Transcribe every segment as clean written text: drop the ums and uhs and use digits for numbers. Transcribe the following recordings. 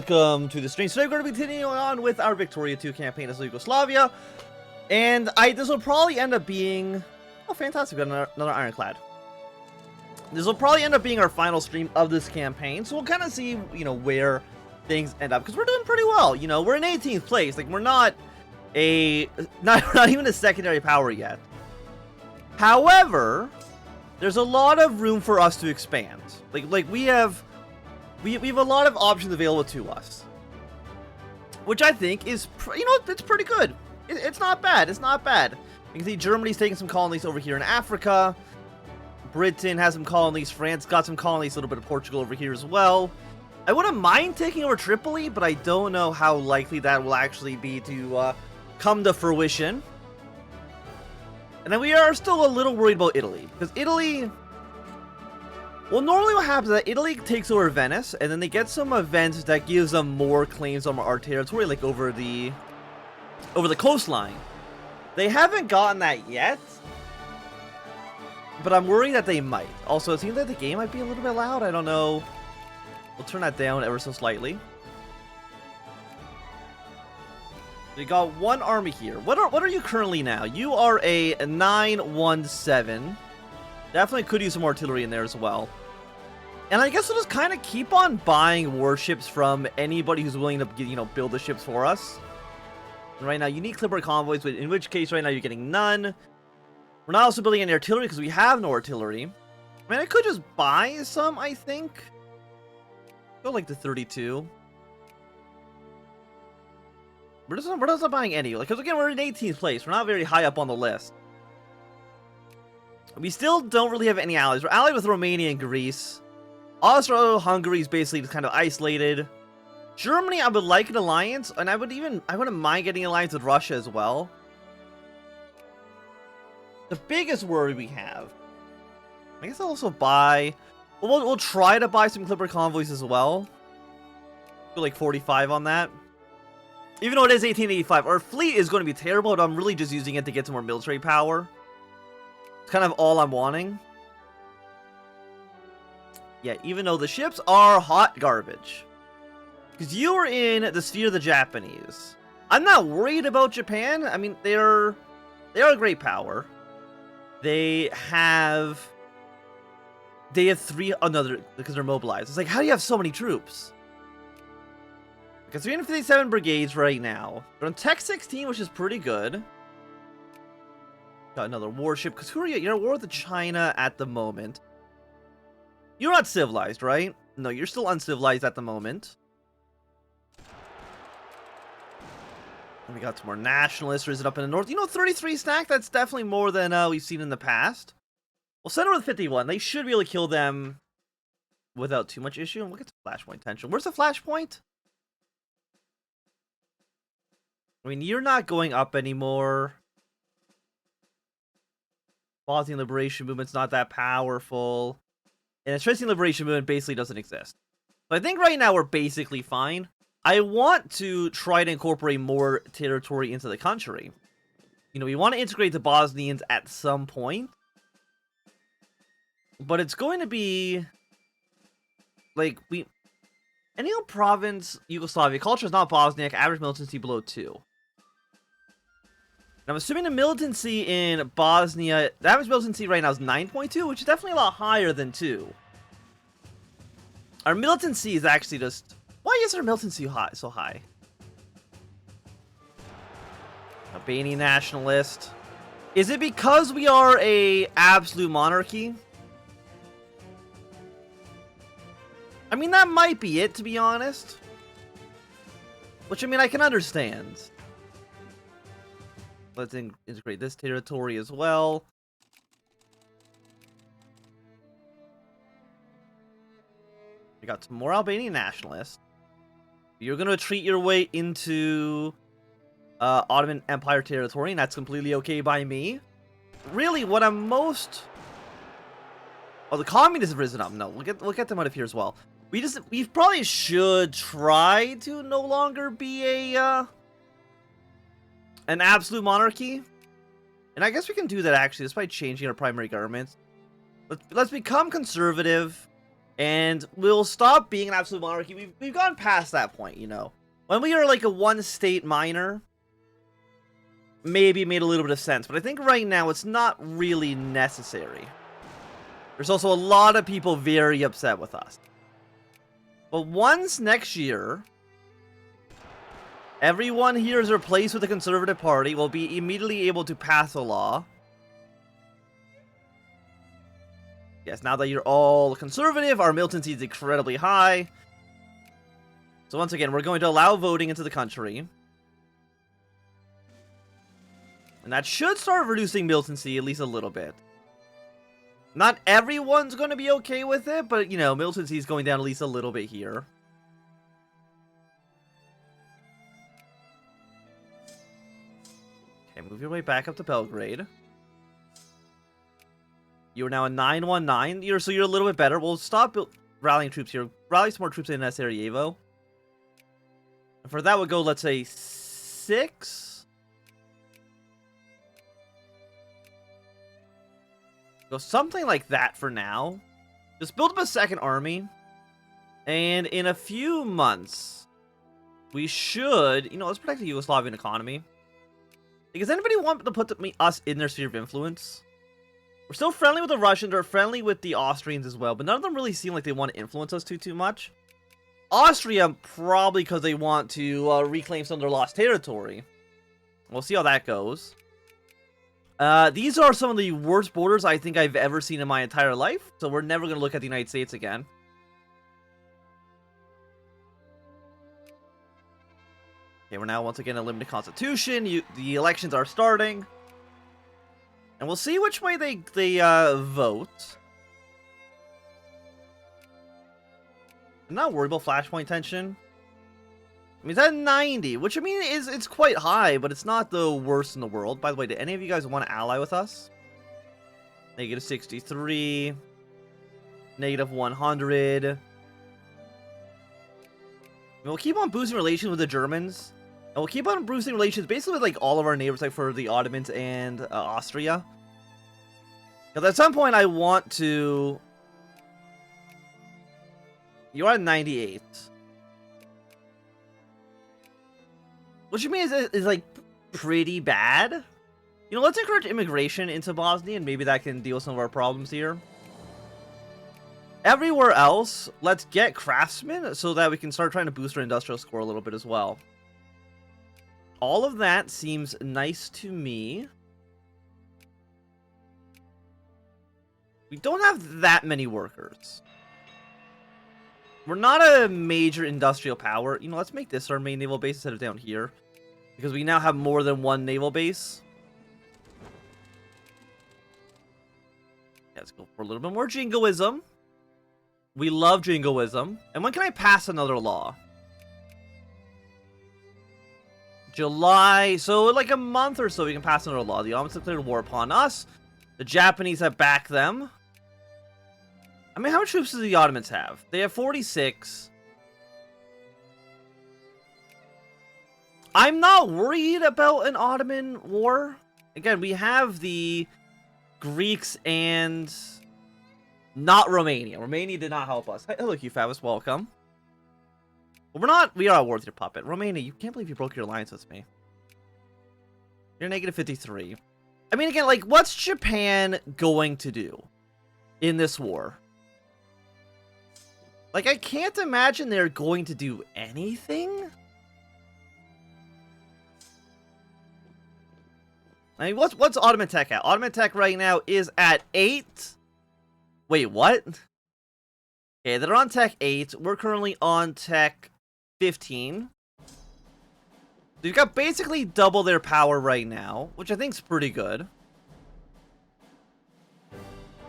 welcome to the stream. So we're going to be continuing on with our Victoria 2 campaign as Yugoslavia. And this will probably end up being... Oh, fantastic. We got another ironclad. This will probably end up being our final stream of this campaign. So we'll kind of see, you know, where things end up. Because we're doing pretty well. You know, we're in 18th place. Like, we're not not even a secondary power yet. However, there's a lot of room for us to expand. Like we have a lot of options available to us, which I think is, you know, it's pretty good. It's not bad. It's not bad. You can see Germany's taking some colonies over here in Africa. Britain has some colonies. France got some colonies. A little bit of Portugal over here as well. I wouldn't mind taking over Tripoli, but I don't know how likely that will actually be to come to fruition. And then we are still a little worried about Italy, because Italy... Well, normally what happens is that Italy takes over Venice, and then they get some events that gives them more claims on our territory, like over the coastline. They haven't gotten that yet, but I'm worried that they might. Also, it seems like the game might be a little bit loud. I don't know. We'll turn that down ever so slightly. We got one army here. What are you currently now? You are a 917. Definitely could use some artillery in there as well. And I guess we'll just kind of keep on buying warships from anybody who's willing to, you know, build the ships for us. And right now, you need Clipper convoys, in which case right now you're getting none. We're not also building any artillery because we have no artillery. I mean, I could just buy some, I think. Go like the 32. We're just not buying any. Because again, we're in 18th place. We're not very high up on the list. We still don't really have any allies. We're allied with Romania and Greece. Austro-Hungary is basically just kind of isolated. Germany, I would like an alliance, and I wouldn't mind getting an alliance with Russia as well. The biggest worry we have, I guess I'll also buy. We'll try to buy some Clipper convoys as well. Go like 45 on that. Even though it is 1885, our fleet is going to be terrible, but I'm really just using it to get some more military power. It's kind of all I'm wanting. Yeah, even though the ships are hot garbage. Because you are in the sphere of the Japanese. I'm not worried about Japan. I mean, they are a great power. They have three another because they're mobilized. It's like, how do you have so many troops? Because 357 brigades right now. They're on Tech 16, which is pretty good. Got another warship. Because who are you? You're at war with China at the moment. You're not civilized, right? No, you're still uncivilized at the moment. And we got some more nationalists risen up in the north. You know, 33 stack? That's definitely more than we've seen in the past. We'll send her with 51. They should be able to kill them without too much issue. And look at the flashpoint tension. Where's the flashpoint? I mean, you're not going up anymore. Bosnian Liberation Movement's not that powerful. And the Tracian Liberation Movement basically doesn't exist. So I think right now we're basically fine. I want to try to incorporate more territory into the country. You know, we want to integrate the Bosnians at some point. But it's going to be... Like, any old province, Yugoslavia, culture is not Bosniak, average militancy below 2. I'm assuming the militancy in Bosnia, the average militancy right now is 9.2, which is definitely a lot higher than 2. Our militancy is actually just... Why is our militancy so high? Albanian nationalist. Is it because we are a absolute monarchy? I mean, that might be it, to be honest. Which, I mean, I can understand. Let's integrate this territory as well. We got some more Albanian nationalists. You're going to retreat your way into Ottoman Empire territory, and that's completely okay by me. Really, what I'm most... Oh, the communists have risen up. No, we'll get them out of here as well. We probably should try to no longer be an absolute monarchy. And I guess we can do that actually just by changing our primary governments. Let's become conservative And we'll stop being an absolute monarchy. We've gone past that point, you know. When we are like a one-state minor, maybe it made a little bit of sense. But I think right now it's not really necessary. There's also a lot of people very upset with us. But once next year, everyone here is replaced with the Conservative Party, we'll be immediately able to pass a law. Yes, now that you're all conservative, our militancy is incredibly high. So once again, we're going to allow voting into the country. And that should start reducing militancy at least a little bit. Not everyone's going to be okay with it, but, you know, militancy is going down at least a little bit here. Okay, move your way back up to Belgrade. You are now a 919. So you're a little bit better. We'll stop rallying troops here. Rally some more troops in Sarajevo. And for that, we'll go, let's say, 6. Go something like that for now. Just build up a second army. And in a few months, we should... You know, let's protect the Yugoslavian economy. Does anybody want to put us in their sphere of influence? We're still friendly with the Russians, or friendly with the Austrians as well, but none of them really seem like they want to influence us too much. Austria, probably because they want to reclaim some of their lost territory. We'll see how that goes. These are some of the worst borders I think I've ever seen in my entire life, so we're never going to look at the United States again. Okay, we're now once again a limited constitution. The elections are starting. And we'll see which way they vote. I'm not worried about flashpoint tension. I mean, it's at 90, which I mean it's quite high, but it's not the worst in the world. By the way, do any of you guys want to ally with us? Negative 63. Negative 100. We'll keep on boosting relations with the Germans. And we'll keep on boosting relations basically with like all of our neighbors, like for the Ottomans and Austria. Because at some point I want to... You're at 98. Which you mean is like pretty bad. You know, let's encourage immigration into Bosnia and maybe that can deal with some of our problems here. Everywhere else, let's get craftsmen so that we can start trying to boost our industrial score a little bit as well. All of that seems nice to me. We don't have that many workers. We're not a major industrial power. You know, let's make this our main naval base instead of down here. Because we now have more than one naval base. Yeah, let's go for a little bit more jingoism. We love jingoism. And when can I pass another law? July. So in like a month or so we can pass another law. The Ottomans have declared war upon us. The Japanese have backed them. I mean, how much troops do the Ottomans have? They have 46. I'm not worried about an Ottoman war. Again, we have the Greeks and not Romania. Romania did not help us. Hello, Favis. Welcome. But we are at war with your puppet. Romania, you can't believe you broke your alliance with me. You're negative 53. I mean, again, like, what's Japan going to do in this war? Like, I can't imagine they're going to do anything. I mean, what's Ottoman tech at? Ottoman tech right now is at 8. Wait, what? Okay, they're on tech 8. We're currently on tech 15. They've got basically double their power right now, which I think is pretty good.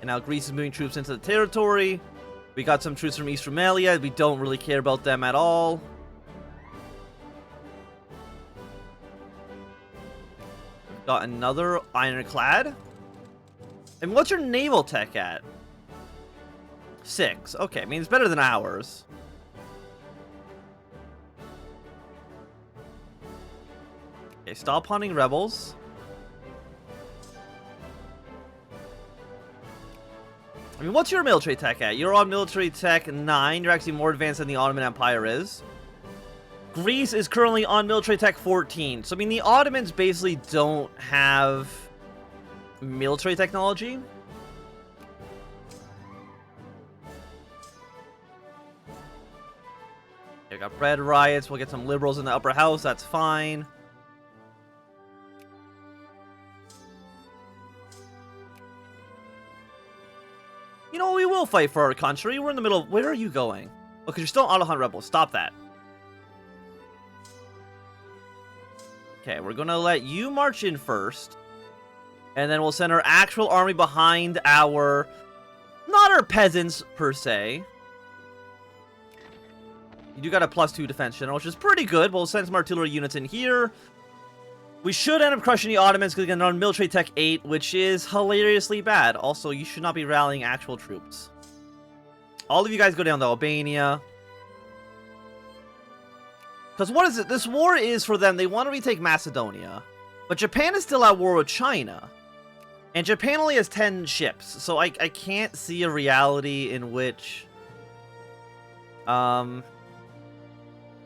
And now Greece is moving troops into the territory. We got some troops from East Rumelia. We don't really care about them at all. We've got another ironclad. And what's your naval tech at? 6. Okay, I mean, it's better than ours. Okay, stop hunting rebels. I mean, what's your military tech at? You're on military tech 9. You're actually more advanced than the Ottoman Empire is. Greece is currently on military tech 14. So, I mean, the Ottomans basically don't have military technology. We got bread riots. We'll get some liberals in the upper house. That's fine. You know, we will fight for our country. We're in the middle. Where are you going? Oh, because you're still Ottoman rebels. Stop that. Okay, we're going to let you march in first. And then we'll send our actual army behind our... Not our peasants, per se. You do got a +2 defense general, which is pretty good. We'll send some artillery units in here. We should end up crushing the Ottomans because they're on military tech 8, which is hilariously bad. Also, you should not be rallying actual troops. All of you guys go down to Albania. Because what is it? This war is for them. They want to retake Macedonia. But Japan is still at war with China. And Japan only has 10 ships. So I can't see a reality in which...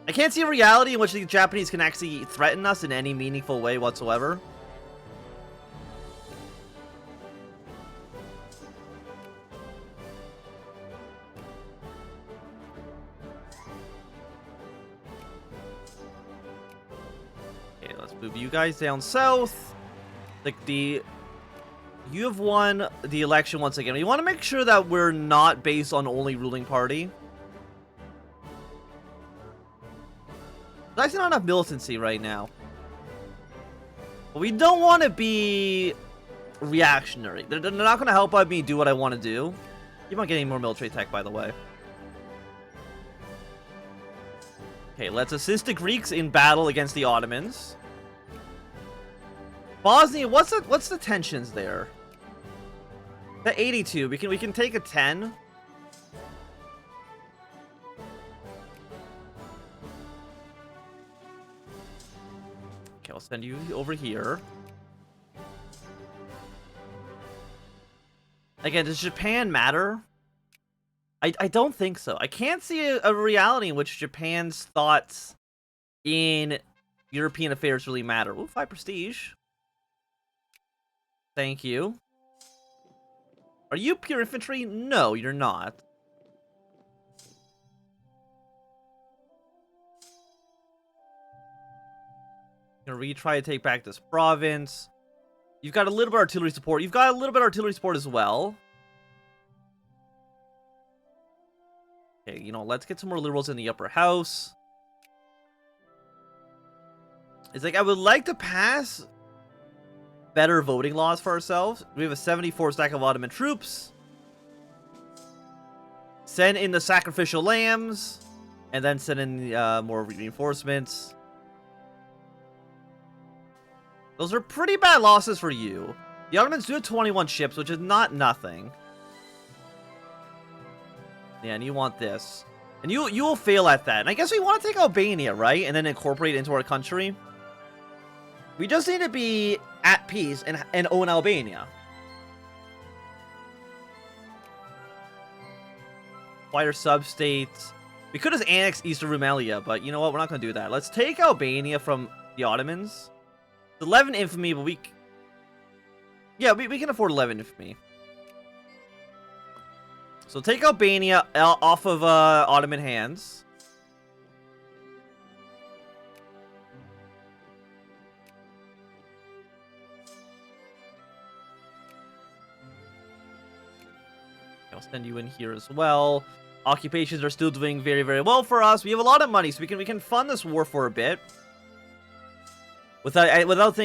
I can't see a reality in which the Japanese can actually threaten us in any meaningful way whatsoever. Okay, let's move you guys down south. You have won the election once again. We want to make sure that we're not based on only ruling party. There's actually not enough militancy right now. But we don't want to be reactionary. They're not going to help me do what I want to do. Keep on getting more military tech, by the way. Okay, let's assist the Greeks in battle against the Ottomans. Bosnia, what's the tensions there? The 82. We can take a 10. Okay, I'll send you over here. Again, does Japan matter? I don't think so. I can't see a reality in which Japan's thoughts in European affairs really matter. Ooh, 5 prestige. Thank you. Are you pure infantry? No, you're not. Gonna retry to take back this province. You've got a little bit of artillery support. You've got a little bit of artillery support as well. Okay, you know, let's get some more liberals in the upper house. It's like, I would like to pass better voting laws for ourselves. We have a 74 stack of Ottoman troops. Send in the sacrificial lambs. And then send in more reinforcements. Those are pretty bad losses for you. The Ottomans do have 21 ships, which is not nothing. Yeah, and you want this. And you will fail at that. And I guess we want to take Albania, right? And then incorporate it into our country. We just need to be at peace and own Albania. Acquire sub-states. We could have annexed Eastern Rumelia, but you know what? We're not going to do that. Let's take Albania from the Ottomans. 11 infamy, but we can afford 11 infamy. So take Albania off of Ottoman hands. I'll send you in here as well. Occupations are still doing very, very well for us. We have a lot of money, so we can fund this war for a bit. Without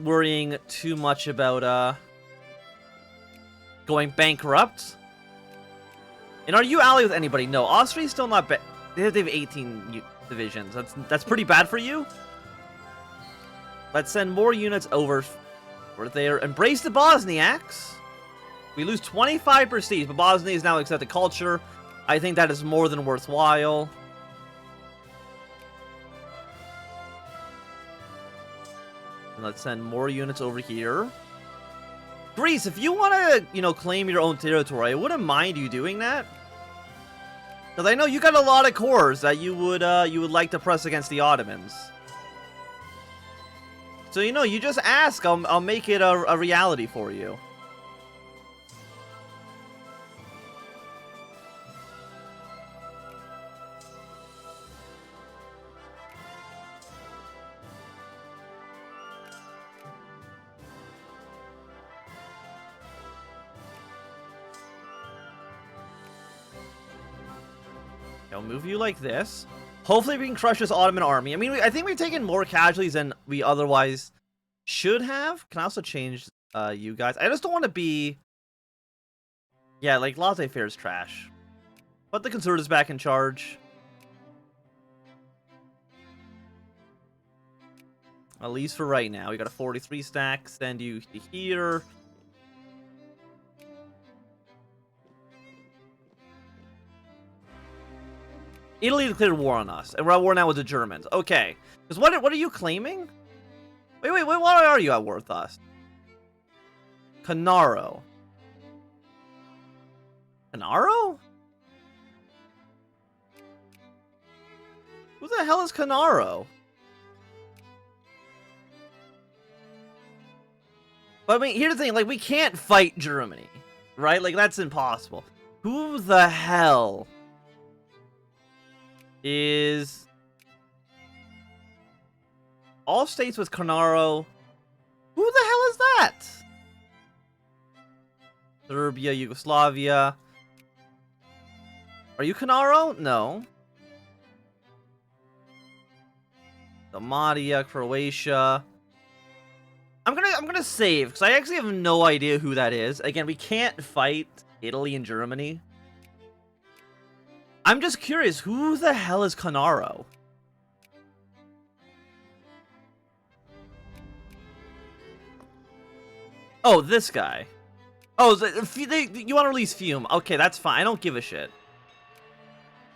worrying too much about going bankrupt. And are you allied with anybody? No, Austria's still not bad. They have 18 divisions. That's pretty bad for you. Let's send more units over there. Embrace the Bosniaks. We lose 25 prestige, but Bosnia is now accepted culture. I think that is more than worthwhile. And let's send more units over here. Greece, if you want to, you know, claim your own territory, I wouldn't mind you doing that. Because I know you got a lot of cores that you would like to press against the Ottomans. So, you know, you just ask, I'll make it a reality for you. I'll move you like this. Hopefully we can crush this Ottoman army. I mean, I think we've taken more casualties than we otherwise should have. Can I also change you guys? I just don't want to be... Yeah, like, laissez-faire is trash. Put the conservatives back in charge. At least for right now. We got a 43 stack. Send you here. Italy declared war on us, and we're at war now with the Germans. Okay. Because what are you claiming? Wait, what are you at war with us? Canaro. Canaro? Who the hell is Canaro? But I mean, here's the thing, like, we can't fight Germany, right? Like, that's impossible. Who the hell is all states with Canaro? Who the hell is that? Serbia, Yugoslavia. Are you Canaro? No. Dalmatia, Croatia. I'm gonna save because I actually have no idea who that is. Again, we can't fight Italy and Germany. I'm just curious, who the hell is Canaro? Oh, this guy. Oh, you want to release Fume? Okay, that's fine. I don't give a shit.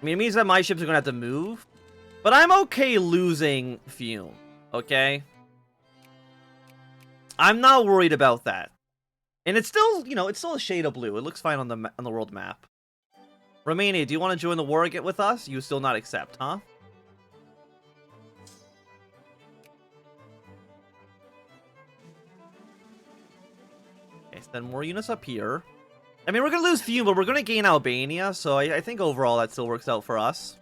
I mean, it means that my ships are gonna have to move, but I'm okay losing Fume. Okay. I'm not worried about that. And it's still, you know, it's still a shade of blue. It looks fine on the world map. Romania, do you want to join the war with us? You still not accept, huh? Okay, send more units up here. I mean, we're going to lose Fume, but we're going to gain Albania, so I think overall that still works out for us.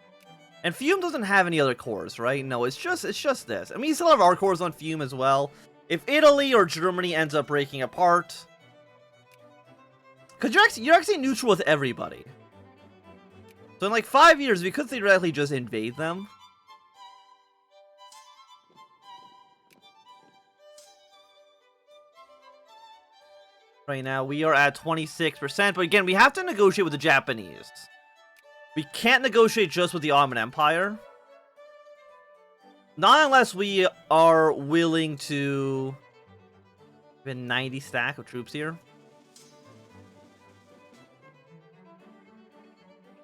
And Fume doesn't have any other cores, right? No, it's just this. I mean, we still have our cores on Fume as well. If Italy or Germany ends up breaking apart, because you're actually neutral with everybody. So in like 5 years, we could theoretically just invade them. Right now, we are at 26%, but again, we have to negotiate with the Japanese. We can't negotiate just with the Ottoman Empire. Not unless we are willing to... We have a 90 stack of troops here.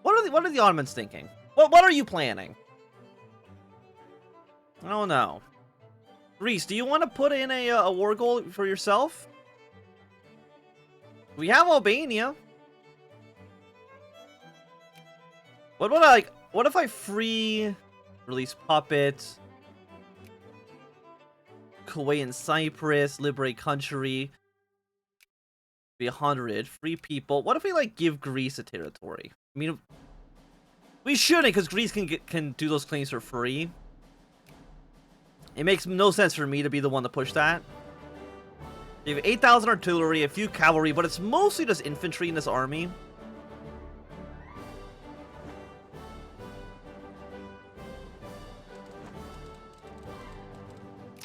What are the Ottomans thinking? What are you planning? I don't know. Greece, do you want to put in a war goal for yourself? We have Albania. What if I free release puppets? Kuwait and Cyprus, liberate country. Be 100 free people. What if we like give Greece a territory? I mean, we shouldn't, because Greece can do those claims for free. It makes no sense for me to be the one to push that. You have 8,000 artillery, a few cavalry, but it's mostly just infantry in this army.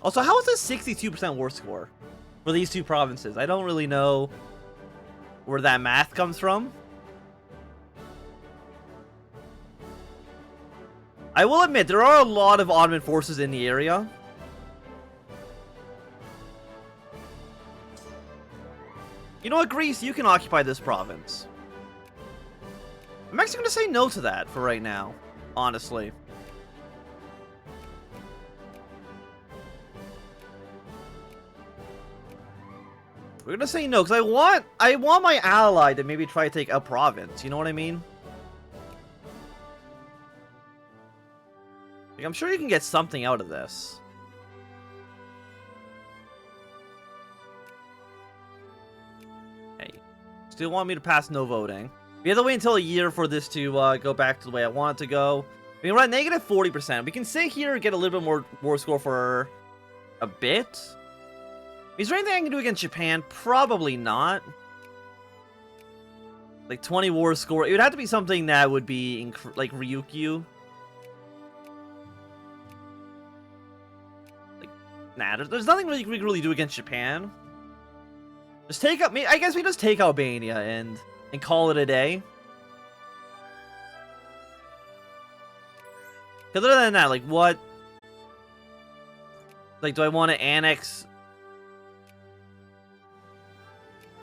Also, how is this 62% war score for these two provinces? I don't really know where that math comes from. I will admit, there are a lot of Ottoman forces in the area. You know what, Greece? You can occupy this province. I'm actually going to say no to that for right now, honestly. We're gonna say no, because I want my ally to maybe try to take a province, you know what I mean? Like, I'm sure you can get something out of this. Okay. Still want me to pass no voting. We have to wait until a year for this to go back to the way I want it to go. I mean, we're at negative 40%. We can sit here and get a little bit more war score for a bit. Is there anything I can do against Japan? Probably not. Like 20 war score. It would have to be something that would be like Ryukyu. Like, nah, there's nothing really we can really do against Japan. Just take up. I guess we just take Albania and call it a day. Because other than that, like, what? Like, do I want to annex